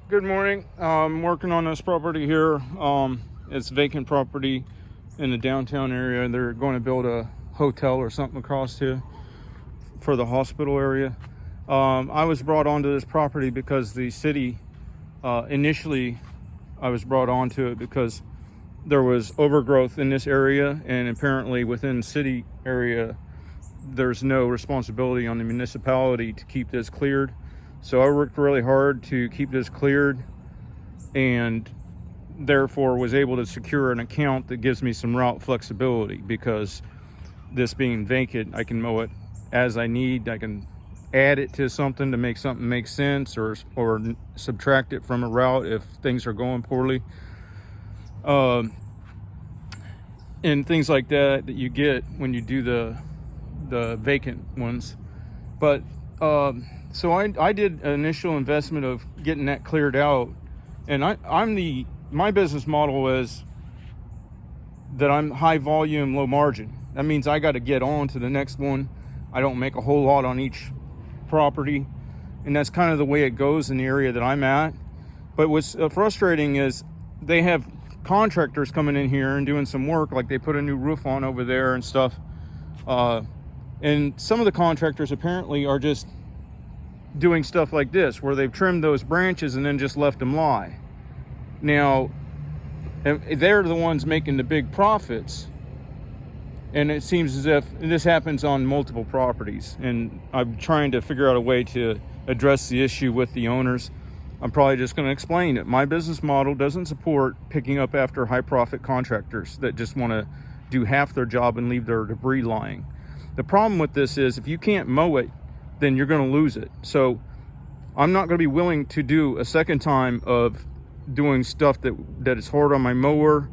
Good morning. I'm working on this property here. It's vacant property in the downtown area. They're going to build a hotel or something across here for the hospital area. I was brought onto this property because the city, initially I was brought onto it because there was overgrowth in this area, and apparently within the city area there's no responsibility on the municipality to keep this cleared. So I worked really hard to keep this cleared, and therefore was able to secure an account that gives me some route flexibility, because this being vacant, I can mow it as I need. I can add it to something to make something make sense, or subtract it from a route if things are going poorly. And things like that you get when you do the vacant ones. But so I did an initial investment of getting that cleared out, and my business model is that I'm high volume, low margin. That means I got to get on to the next one. I don't make a whole lot on each property, and that's kind of the way it goes in the area that I'm at. But what's frustrating is they have contractors coming in here and doing some work, like they put a new roof on over there and stuff. And some of the contractors apparently are just doing stuff like this, where they've trimmed those branches and then just left them lie. Now, they're the ones making the big profits. And it seems as if this happens on multiple properties. And I'm trying to figure out a way to address the issue with the owners. I'm probably just going to explain it. My business model doesn't support picking up after high profit contractors that just want to do half their job and leave their debris lying. The problem with this is, if you can't mow it, then you're going to lose it. So I'm not going to be willing to do a second time of doing stuff that is hard on my mower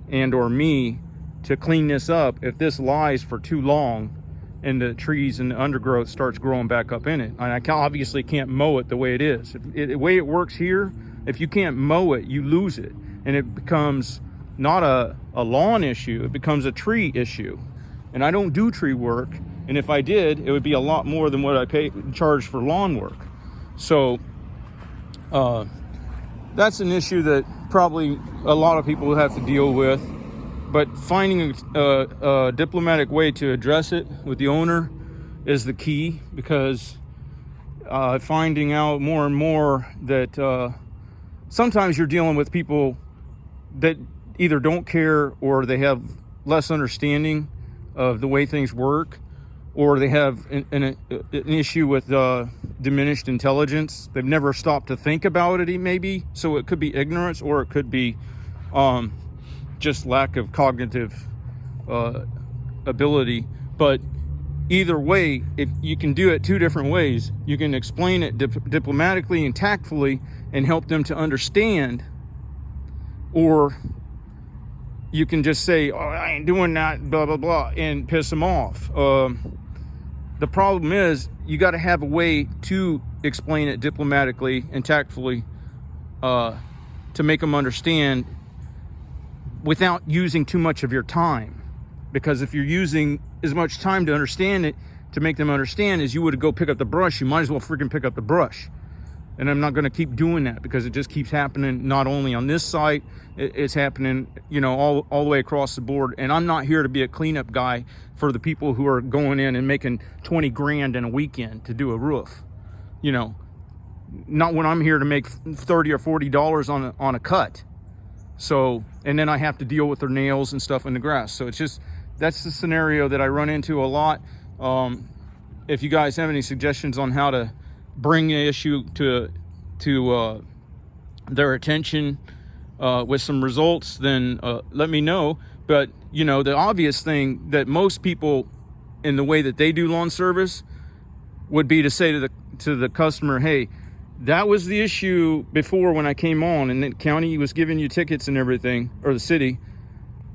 and or me to clean this up if this lies for too long and the trees and the undergrowth starts growing back up in it. And I obviously can't mow it the way it is. The way it works here, if you can't mow it, you lose it, and it becomes not a lawn issue, it becomes a tree issue. And I don't do tree work, and if I did, it would be a lot more than what I charge for lawn work. So that's an issue that probably a lot of people will have to deal with. But finding a diplomatic way to address it with the owner is the key, because finding out more and more that sometimes you're dealing with people that either don't care, or they have less understanding of the way things work, or they have an issue with diminished intelligence. They've never stopped to think about it, maybe. So it could be ignorance, or it could be just lack of cognitive ability. But either way, if you can do it two different ways, you can explain it diplomatically and tactfully and help them to understand, or you can just say, "Oh, I ain't doing that, blah blah blah," and piss them off. The problem is, you got to have a way to explain it diplomatically and tactfully to make them understand, without using too much of your time. Because if you're using as much time to understand it, to make them understand, as you would go pick up the brush, you might as well freaking pick up the brush. And I'm not going to keep doing that, because it just keeps happening, not only on this site, it's happening, all the way across the board. And I'm not here to be a cleanup guy for the people who are going in and making 20 grand in a weekend to do a roof. Not when I'm here to make $30 or $40 on a cut. So, and then I have to deal with their nails and stuff in the grass. So that's the scenario that I run into a lot. If you guys have any suggestions on how to bring the issue to their attention with some results, then let me know. But the obvious thing that most people, in the way that they do lawn service, would be to say to the customer, "Hey, that was the issue before when I came on, and the county was giving you tickets and everything, or the city,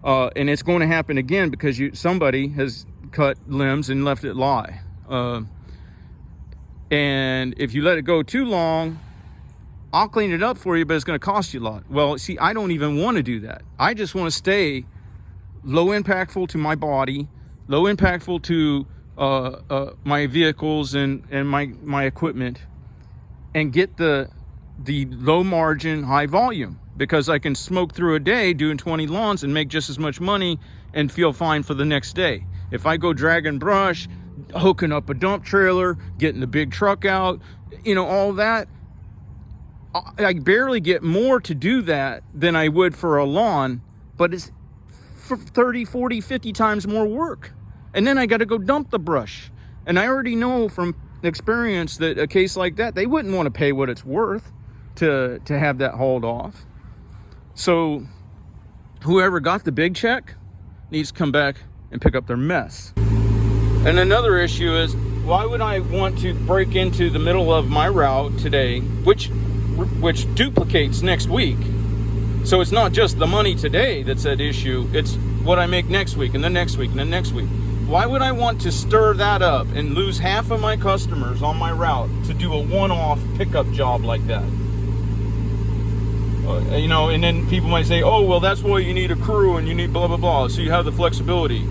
and it's going to happen again because somebody has cut limbs and left it lie. And if you let it go too long, I'll clean it up for you, but it's going to cost you a lot." Well, see, I don't even want to do that. I just want to stay low impactful to my body, low impactful to my vehicles and my equipment, and get the the low margin, high volume, because I can smoke through a day doing 20 lawns and make just as much money and feel fine for the next day. If I go dragging brush, hooking up a dump trailer, getting the big truck out, you know, all that, I barely get more to do that than I would for a lawn, but it's 30, 40, 50 times more work. And then I got to go dump the brush. And I already know from experience that a case like that, they wouldn't want to pay what it's worth to have that hauled off. So whoever got the big check needs to come back and pick up their mess. And another issue is, why would I want to break into the middle of my route today, which duplicates next week? So it's not just the money today that's at issue, it's what I make next week and the next week and the next week. Why would I want to stir that up and lose half of my customers on my route to do a one-off pickup job like that? You know, and then people might say, oh, well, that's why you need a crew and you need blah, blah, blah, so you have the flexibility.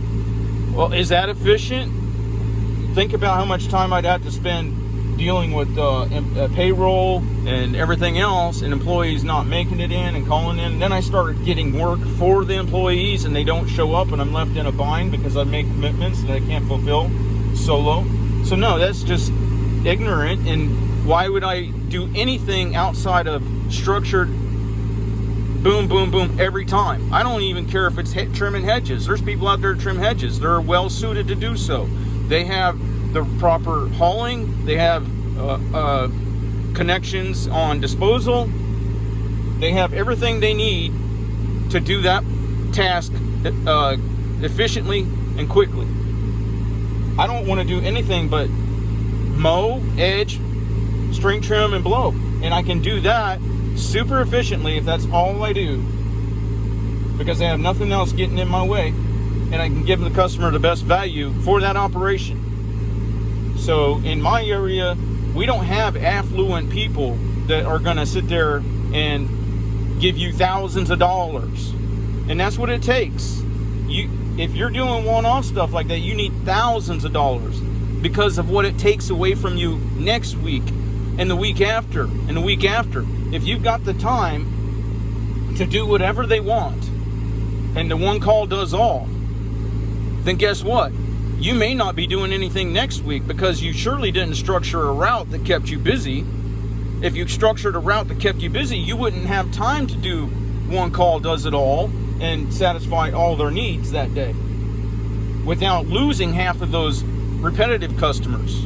Well, is that efficient? Think about how much time I'd have to spend dealing with payroll and everything else, and employees not making it in and calling in. And then I start getting work for the employees and they don't show up, and I'm left in a bind because I make commitments that I can't fulfill solo. So no, that's just ignorant. And why would I do anything outside of structured boom, boom, boom every time? I don't even care if it's trimming hedges. There's people out there to trim hedges. They're well suited to do so. They have the proper hauling. They have connections on disposal. They have everything they need to do that task efficiently and quickly. I don't want to do anything but mow, edge, string trim, and blow. And I can do that super efficiently if that's all I do, because I have nothing else getting in my way, and I can give the customer the best value for that operation. So in my area, we don't have affluent people that are going to sit there and give you thousands of dollars, and that's what it takes. If you're doing one-off stuff like that, you need thousands of dollars because of what it takes away from you next week and the week after and the week after. If you've got the time to do whatever they want and the one call does all, then guess what? You may not be doing anything next week because you surely didn't structure a route that kept you busy. If you structured a route that kept you busy, you wouldn't have time to do one call does it all and satisfy all their needs that day without losing half of those repetitive customers.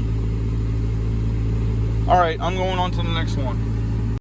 All right, I'm going on to the next one.